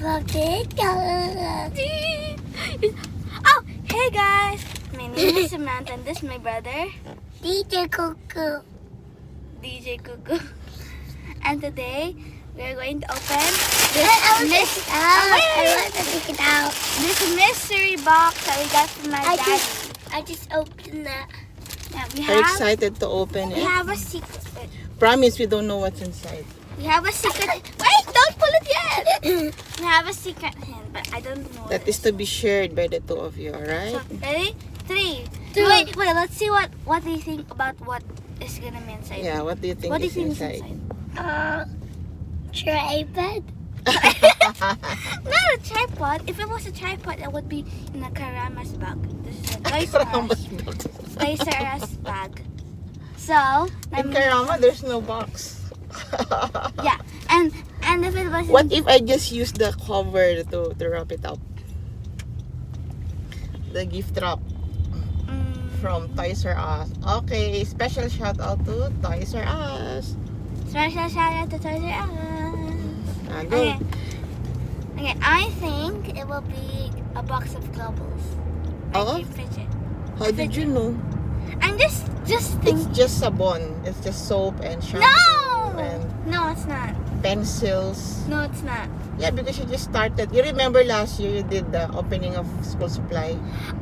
Oh, hey guys! My name is Samantha and this is my brother, DJ Cuckoo. DJ Cuckoo. And today, we're going to open I this want to take it out. this mystery box that we got from my daddy. I just opened that. Yeah, Are you excited to open we it? have a secret. Promise we don't know what's inside. We have a secret. Wait, don't pull it yet! We have a secret hint, but I don't know. That is to be shared by the two of you, alright? So, ready? Three. Two. Wait, let's see what do you think about what is gonna be inside. Yeah, what do you think What do is you think inside? is inside? Tripod. Not a tripod. If it was a tripod, it would be in a Karama's bag. This is a Toys R Us. Toys R Us bag. So, In Karama, there's no box. yeah, and if it was What if I just use the cover to wrap it up? The gift wrap from Toys R Us. Okay, special shout out to Toys R Us. Special shout out to Toys R Us. Go. Okay, I think it will be a box of globals. Oh? Essen Fidget. How did you know? I'm just It's thinking. just sabon. It's just soap and shampoo No! and No, it's not. pencils. No, it's not. Yeah, because you just started. You remember last year you did the opening of school supply.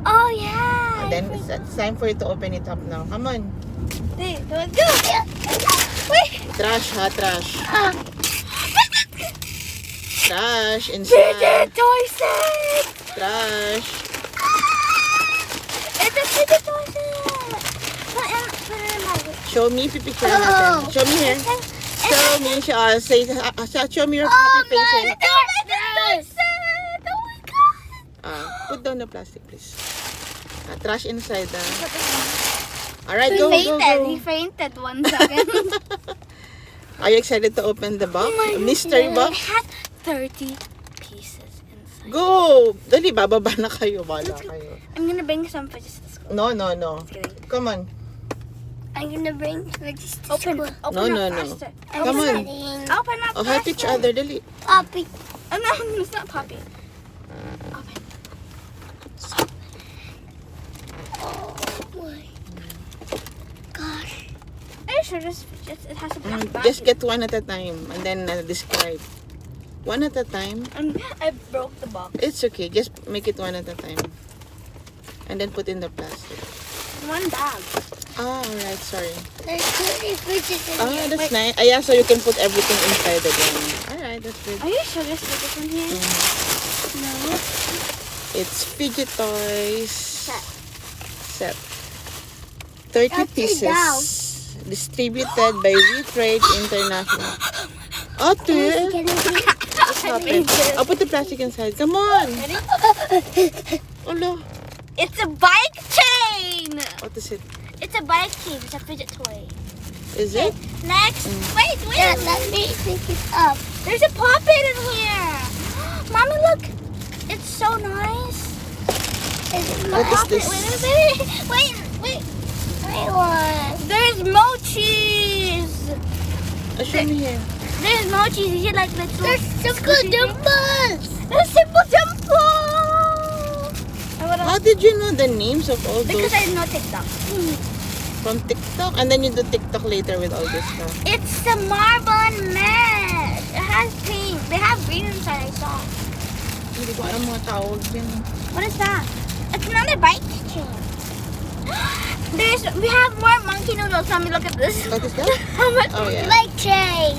Oh yeah. And then it's time for you to open it up now. Come on. Hey, don't do it. Wait. Trash ha, trash. Trash Fidget inside. toy set. Trash. It's a fidget toy set. Put it in my Show me, pipicture natin. Show me here. Show me. Show me your happy face. It's a toy set. Oh my god. Put down the plastic, please. Trash inside. Alright, go, He go, fainted go. 1 second. Are you excited to open the box? Oh my Mystery God. box? It has 30 pieces inside. Go! Dali, bababa na kayo. Bala Let's go. kayo. I'm gonna bring some fidgets to school. No. Just kidding. Come on. I'm gonna bring fridges to Open school. up No. faster. Come on. Open up Oh, help each other. Dali. Poppy. Oh, no, it's not Poppy. Open. Oh my gosh. Are you sure this fidget? It has a black back. Just get one at a time and then describe. One at a time. I broke the box. It's okay. Just make it one at a time. And then put in the plastic. One bag. Alright, sorry. There's 30 fridges in here. That's nice. Yeah, so you can put everything inside again. Alright, that's good. Are you sure there's fidgets in here? No. It's fidget toys. Set. 30 Upside pieces. down. Distributed by We Trade International. Oh, It's 12? getting What's happened? I'll put the plastic inside. Come on. Ready? Oh, no. It's a bike chain. What is it? It's a bike chain. It's a fidget toy. Is it? Next. Wait. Yeah, let me pick it up. There's a puppet in here. Mommy, look. It's so nice. Is it What my is this? Wait. I want? There's mochis. Show me here. There's mochis. Is it like little? There's simple dimples. There's simple dimple. How did you know the names of all Because those I know TikTok. from TikTok? And then you do TikTok later with all this stuff. It's the marble and mesh. It has pink. They have green inside. I saw. Hindi ko alam mga tawag yan. What is that? It's another bike chain. We have more monkey noodles. Let me look at this. What is that? How much? Oh, yeah. Bike chain.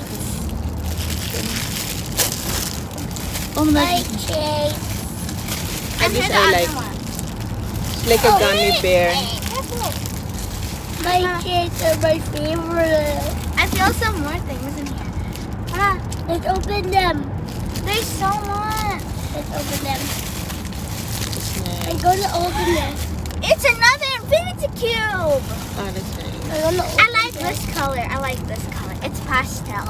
Oh my Bike chain. And this I like. It's like a gummy bear. Bike chains are my favorite. I feel some more things in here. Let's open them. There's so much. Let's open them. It's I'm nice. gonna open this. It's another infinity cube. Oh, that's nice. I'm gonna open I like this color. I like this color. It's pastel.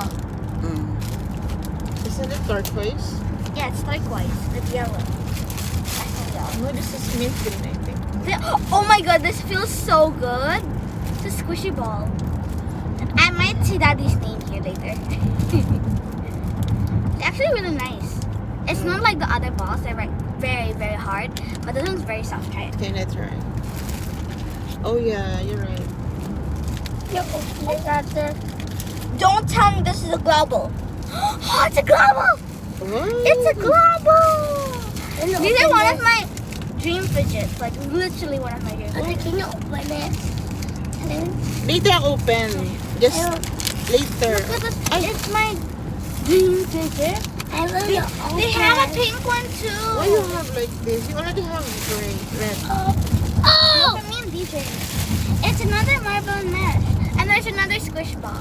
Isn't it turquoise? Yeah, it's turquoise with yellow. Pastel yellow. No, this is mint green, I think. Oh my god, this feels so good. It's a squishy ball. I might see Daddy's name here later. It's actually really nice. It's not like the other balls. They're like very, very hard. But this one's very soft. Try it. Okay, let's try. Oh yeah, you're right. You open it after. Don't tell me this is a global. Oh, it's a global. What? It's a global. Can you These are open one it? of my dream fidgets. Like literally one of my dream Ate, fidgets. can you open it? Later open. Just later. Look at this. Ay. It's my dream fidget. I will They, open. they have a pink one Why you too. have like this? You already have gray, red. Oh, for me and DJ. It's another marble mesh. And there's another squish ball.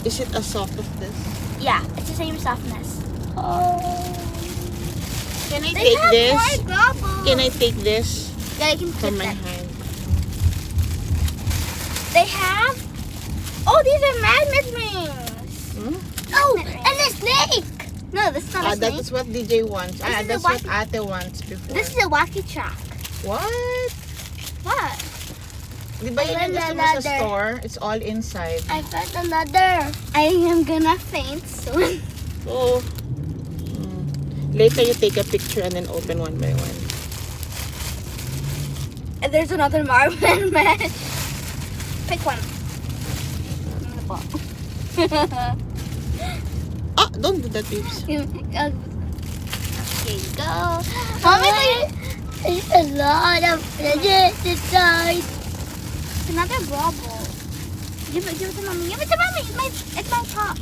Is it as soft as this? Yeah, it's the same softness. Oh. Can I They take have this? more globals. Can I take this Yeah, you can from flip my that. hand? They have. Oh, these are magnet rings. Hmm? Oh, and a snake. No, this is not a That snake. is what DJ wants. This is That's a what Ate wants before. This is a wacky track. What? What? Di ba yun yung gusto mo sa Another. store? It's all inside. I found another. I am gonna faint soon. Oh. Later you take a picture and then open one by one. And there's another marble mesh. Pick one. Ah, don't do that, babes. Okay, go. Mommy, There's a lot of fidgets inside. it's another global. Give it to mommy. Give it to mommy. It's my top.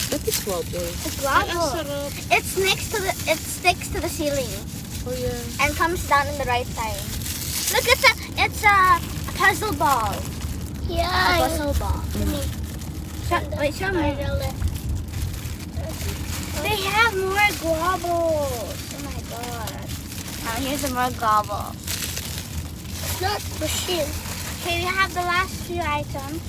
That is wobble. It's Ay, ang global. sarap. It sticks to the ceiling Oh yeah. and comes down in the right side. Look, it's a puzzle ball. A Yeah. puzzle ball. Wait, show me. They have more globals. Oh my god. Now here's some more globals. Not machine. Okay, we have the last few items.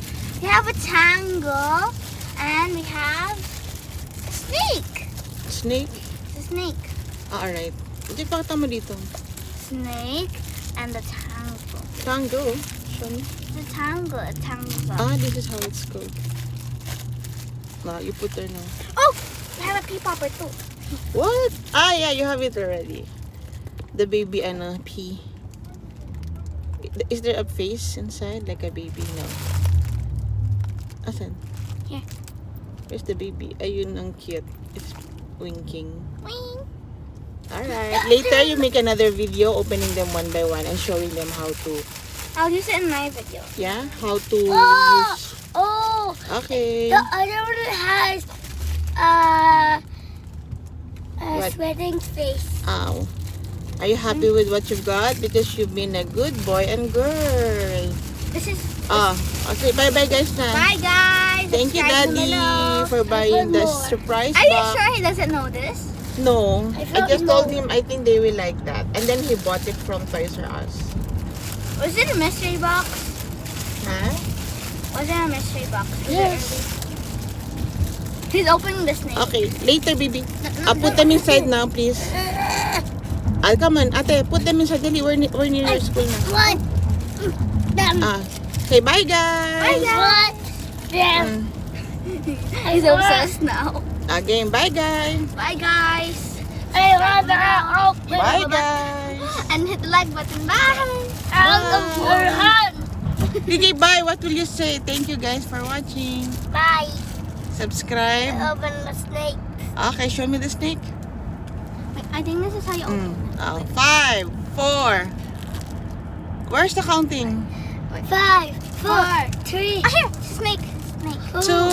We have a tangle and we have a snake. Snake? It's a snake. Ah, alright. Hindi, pakita mo dito. Snake and the tangle. Tango. Show me. The tangle. It tangles up. Ah, this is how it's called. Now, you put there now. Oh! We have a pea popper too. What? Ah, yeah, you have it already. The baby, pea. Is there a face inside? Like a baby? No. Asan? Here. Where's the baby? Ayun, ang cute. It's winking. Wing. Alright. Later, you make another video opening them one by one and showing them how to, I'll use it in my video. yeah? How to Oh! use. Oh, Okay. the other one has a What? sweating face. Ow. Are you happy with what you've got? Because you've been a good boy and girl. This is. Ah, okay. Bye-bye, guys na. Bye, guys. Thank you, Subscribe Daddy, below. for buying the more. surprise Are you box. sure he doesn't know this? No, I I felt just told no. him I think they will like that. And then he bought it from Toys R Us. Was it a mystery box? Huh? Was it a mystery box? Yes. He's opening the snake. Okay, later, baby. No, Put them inside now, please. Ah, come on. Ate, put them inside. Dali, we're near your school na. One. Them. Ah. Okay, bye, guys. Bye, guys. One. Them. He's obsessed now. Again, bye, guys. Bye, guys. I want to open. Bye, guys. And hit the like button. Bye. Out of your hand. DJ, bye. What will you say? Thank you, guys, for watching. Bye. Subscribe. Open the snake. Okay, show me the snake. Wait, I think this is how you open it. Oh, 5, 4. Where's the counting? 5, 4, 3, Ah, here. Snake. Snake. 2,